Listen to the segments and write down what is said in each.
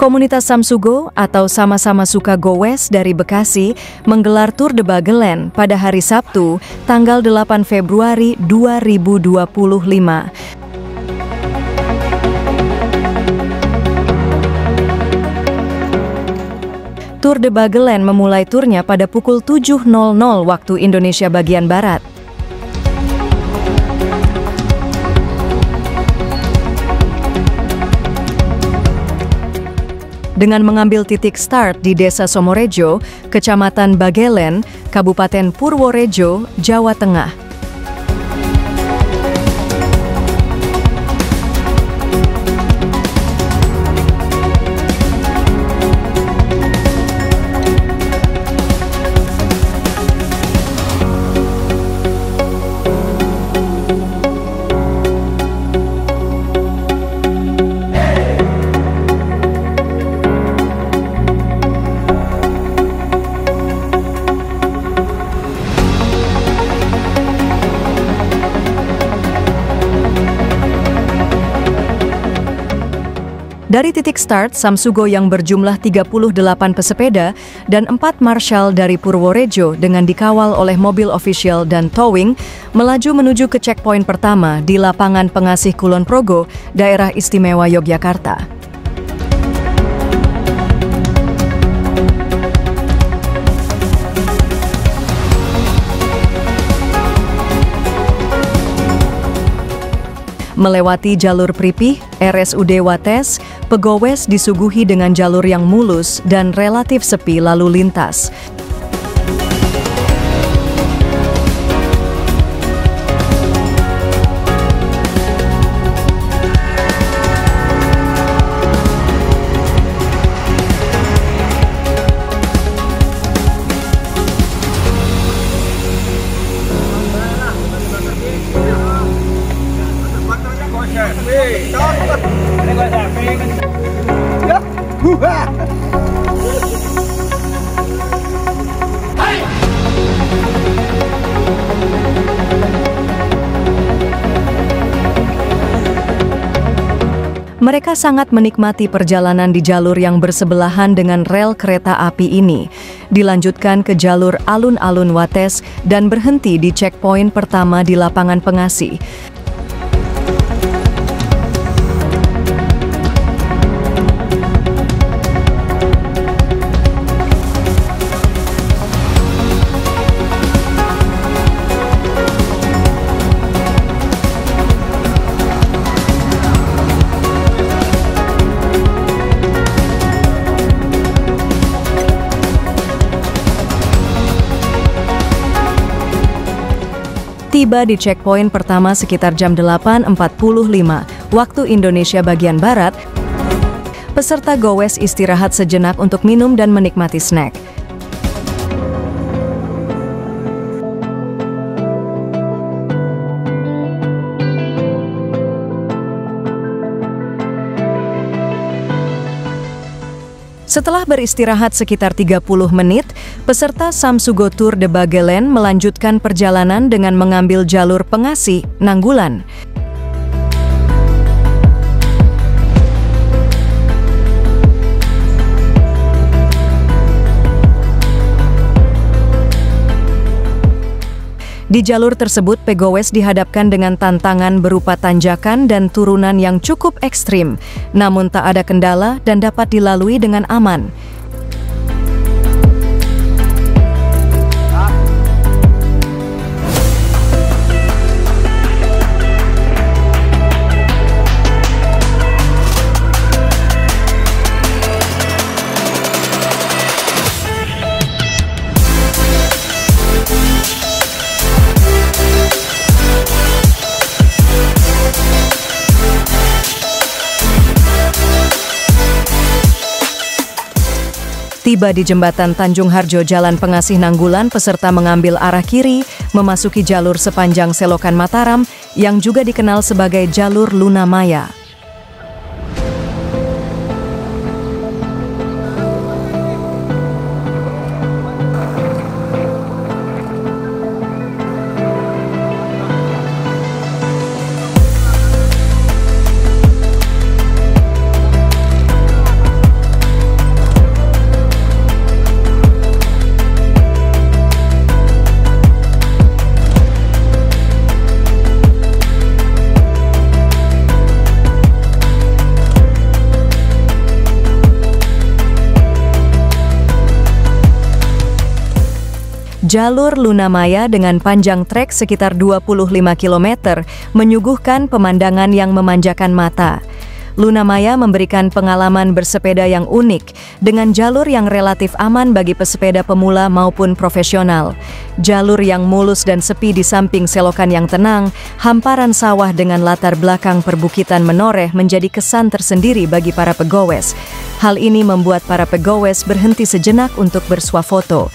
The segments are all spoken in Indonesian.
Komunitas Samsugo atau Sama-Sama Suka Gowes dari Bekasi menggelar Tour de Bageland pada hari Sabtu, tanggal 8 Februari 2025. Tour de Bageland memulai turnya pada pukul 7.00 waktu Indonesia bagian Barat. Dengan mengambil titik start di Desa Somorejo, Kecamatan Bageland, Kabupaten Purworejo, Jawa Tengah. Dari titik start, Samsugo yang berjumlah 38 pesepeda dan 4 marshal dari Purworejo dengan dikawal oleh mobil official dan towing melaju menuju ke checkpoint pertama di lapangan Pengasih Kulon Progo, Daerah Istimewa Yogyakarta. Melewati jalur Pripih, RSUD Wates, pegawes disuguhi dengan jalur yang mulus dan relatif sepi lalu lintas. Mereka sangat menikmati perjalanan di jalur yang bersebelahan dengan rel kereta api ini. Dilanjutkan ke jalur alun-alun Wates dan berhenti di checkpoint pertama di lapangan Pengasih. Tiba di checkpoint pertama sekitar jam 8.45 waktu Indonesia bagian Barat, peserta gowes istirahat sejenak untuk minum dan menikmati snack. Setelah beristirahat sekitar 30 menit, peserta Samsugo Tour de Bageland melanjutkan perjalanan dengan mengambil jalur Pengasih, Nanggulan. Di jalur tersebut, pegawes dihadapkan dengan tantangan berupa tanjakan dan turunan yang cukup ekstrim, namun tak ada kendala dan dapat dilalui dengan aman. Tiba di jembatan Tanjung Harjo Jalan Pengasih Nanggulan, peserta mengambil arah kiri, memasuki jalur sepanjang Selokan Mataram yang juga dikenal sebagai jalur Luna Maya. jalur Lunamaya dengan panjang trek sekitar 25 km menyuguhkan pemandangan yang memanjakan mata. Lunamaya memberikan pengalaman bersepeda yang unik dengan jalur yang relatif aman bagi pesepeda pemula maupun profesional. Jalur yang mulus dan sepi di samping selokan yang tenang, hamparan sawah dengan latar belakang perbukitan menoreh menjadi kesan tersendiri bagi para pegawes. Hal ini membuat para pegawes berhenti sejenak untuk bersuah foto.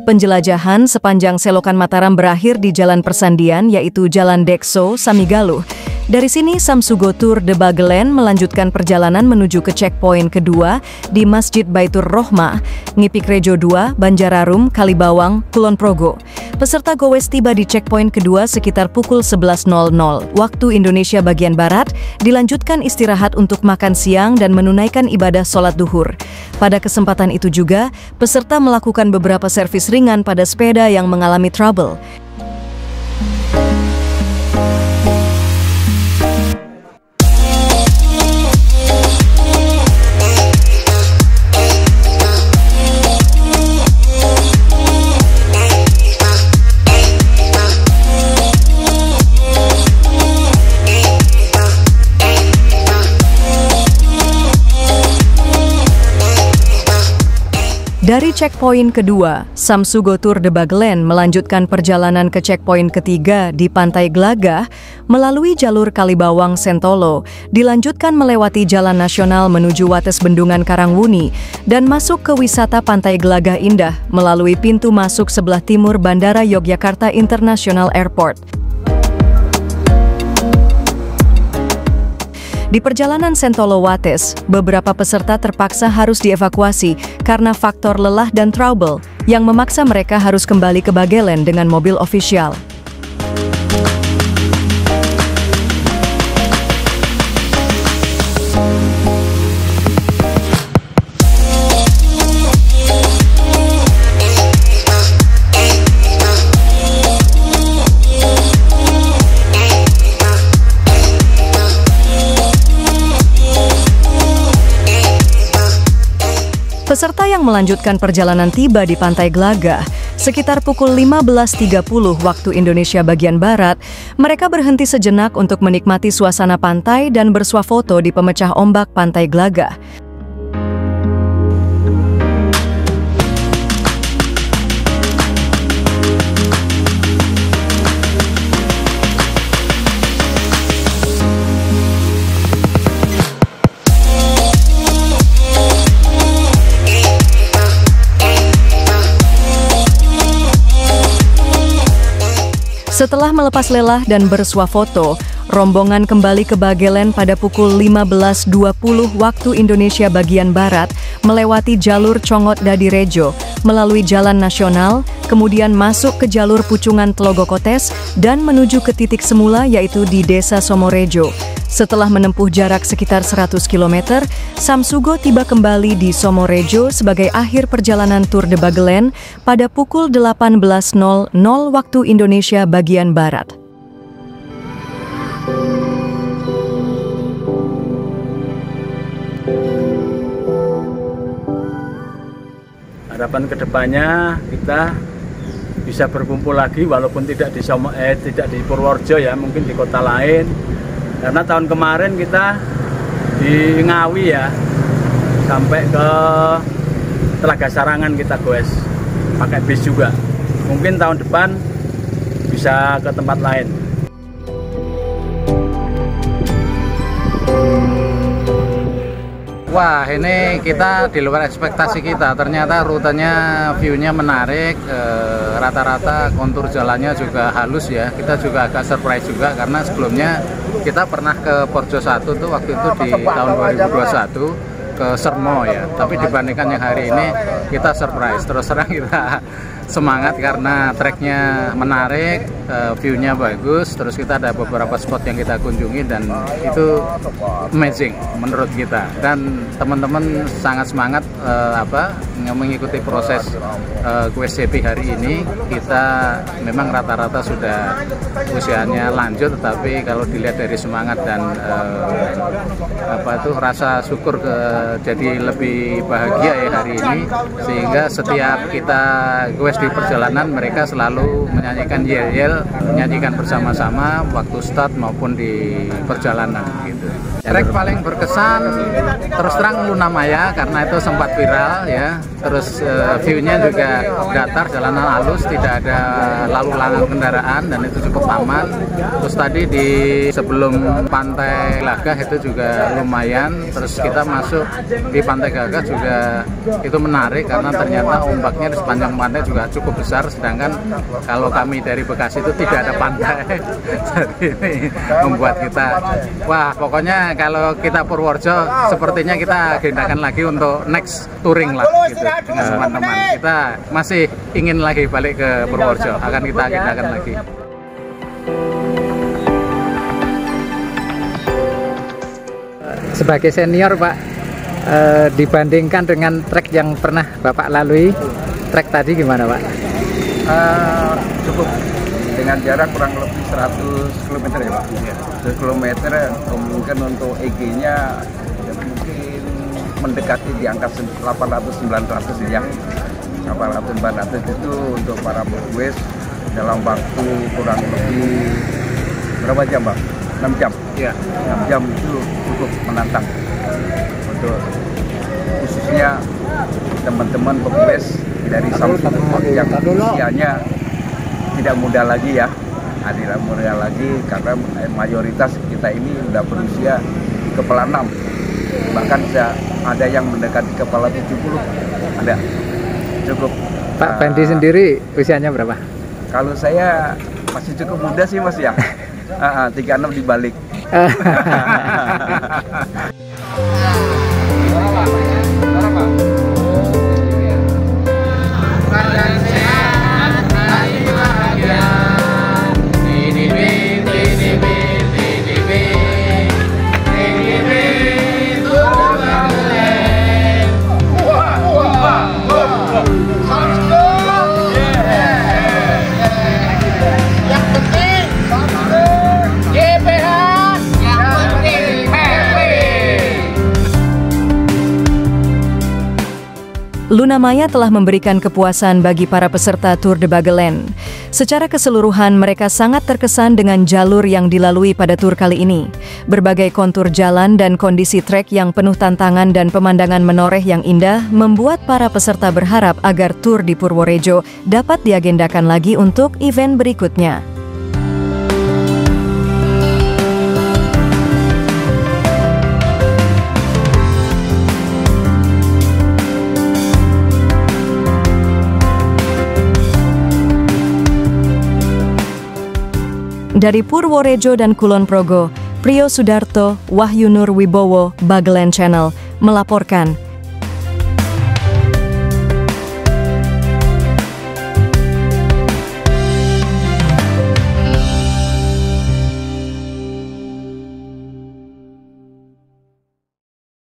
Penjelajahan sepanjang selokan Mataram berakhir di Jalan Persandian, yaitu Jalan Dekso, Samigaluh. Dari sini, Samsugo Tour de Bagelen melanjutkan perjalanan menuju ke checkpoint kedua di Masjid Baitur Rohmah, Ngipik Rejo 2, Banjararum, Kalibawang, Kulon Progo. Peserta gowes tiba di checkpoint kedua sekitar pukul 11.00 waktu Indonesia bagian Barat, dilanjutkan istirahat untuk makan siang dan menunaikan ibadah sholat duhur. Pada kesempatan itu juga, peserta melakukan beberapa servis ringan pada sepeda yang mengalami trouble. Dari checkpoint kedua, Samsugo Tour de Bagelen melanjutkan perjalanan ke checkpoint ketiga di Pantai Glagah melalui jalur Kalibawang Sentolo, dilanjutkan melewati Jalan Nasional menuju Wates Bendungan Karangwuni, dan masuk ke wisata Pantai Glagah Indah melalui pintu masuk sebelah timur Bandara Yogyakarta International Airport. Di perjalanan Sentolo Wates, beberapa peserta terpaksa harus dievakuasi karena faktor lelah dan trouble yang memaksa mereka harus kembali ke Bagelen dengan mobil ofisial. Peserta yang melanjutkan perjalanan tiba di Pantai Glagah sekitar pukul 15.30 waktu Indonesia bagian Barat. Mereka berhenti sejenak untuk menikmati suasana pantai dan bersuah foto di pemecah ombak Pantai Glagah. Setelah melepas lelah dan bersuah foto, rombongan kembali ke Bagelen pada pukul 15.20 waktu Indonesia bagian Barat, melewati jalur Congot Dadi Rejo, melalui Jalan Nasional, kemudian masuk ke jalur Pucungan Telogokotes, dan menuju ke titik semula yaitu di Desa Somorejo. Setelah menempuh jarak sekitar 100 km, Samsugo tiba kembali di Somorejo sebagai akhir perjalanan Tour de Bagelen pada pukul 18.00 waktu Indonesia bagian Barat. Harapan kedepannya kita bisa berkumpul lagi walaupun tidak di Purworejo ya, mungkin di kota lain. Karena tahun kemarin kita di Ngawi ya, sampai ke Telaga Sarangan kita goes, pakai bis juga. Mungkin tahun depan bisa ke tempat lain. Wah, ini kita di luar ekspektasi kita. Ternyata rutenya, view-nya menarik, rata-rata kontur jalannya juga halus ya. Kita juga agak surprise juga karena sebelumnya kita pernah ke Porjo 1 tuh waktu itu di tahun 2021 ke Sermo ya. Tapi dibandingkan yang hari ini kita surprise. Terus terang kita semangat karena treknya menarik, view-nya bagus, terus kita ada beberapa spot yang kita kunjungi dan itu amazing menurut kita. Dan teman-teman sangat semangat mengikuti proses QSCP hari ini. Kita memang rata-rata sudah usianya lanjut, tetapi kalau dilihat dari semangat dan rasa syukur jadi lebih bahagia ya hari ini, sehingga setiap kita di perjalanan mereka selalu menyanyikan yel-yel, menyanyikan bersama-sama waktu start maupun di perjalanan gitu. Trek paling berkesan terus terang Luna Maya karena itu sempat viral ya. Terus view-nya juga datar, jalanan halus, tidak ada lalu lalang kendaraan dan itu cukup aman. Terus tadi di sebelum Pantai Gagah itu juga lumayan. Terus kita masuk di Pantai Gagah juga itu menarik karena ternyata ombaknya di sepanjang pantai juga cukup besar, sedangkan kalau kami dari Bekasi itu tidak ada pantai. Jadi ini membuat kita, wah pokoknya kalau kita Purworejo sepertinya kita agendakan lagi untuk next touring lah gitu dengan teman-teman. Kita masih ingin lagi balik ke Purworejo, akan kita agendakan lagi. Sebagai senior Pak, dibandingkan dengan trek yang pernah Bapak lalui, trek tadi gimana Pak? Cukup dengan jarak kurang lebih 100 km ya Pak. 100 km mungkin untuk EG-nya mungkin mendekati di angka 800-900 ya. 800-900 itu untuk para pegues dalam waktu kurang lebih berapa jam Pak? 6 jam. Ya. 6 jam itu cukup menantang untuk khususnya teman-teman pegues dari Samsudin yang usianya tidak muda lagi ya, tidak muda lagi karena mayoritas kita ini sudah berusia di kepala 6, bahkan ada yang mendekati kepala 70, ada cukup. Pak Bandi sendiri usianya berapa? Kalau saya masih cukup muda sih Mas ya, 36 dibalik. Luna Maya telah memberikan kepuasan bagi para peserta Tour de Bageland. Secara keseluruhan, mereka sangat terkesan dengan jalur yang dilalui pada tur kali ini. Berbagai kontur jalan dan kondisi trek yang penuh tantangan dan pemandangan menoreh yang indah membuat para peserta berharap agar tur di Purworejo dapat diagendakan lagi untuk event berikutnya. Dari Purworejo dan Kulon Progo, Priyo Sudarto, Wahyu Nur Wibowo, Bageland Channel, melaporkan.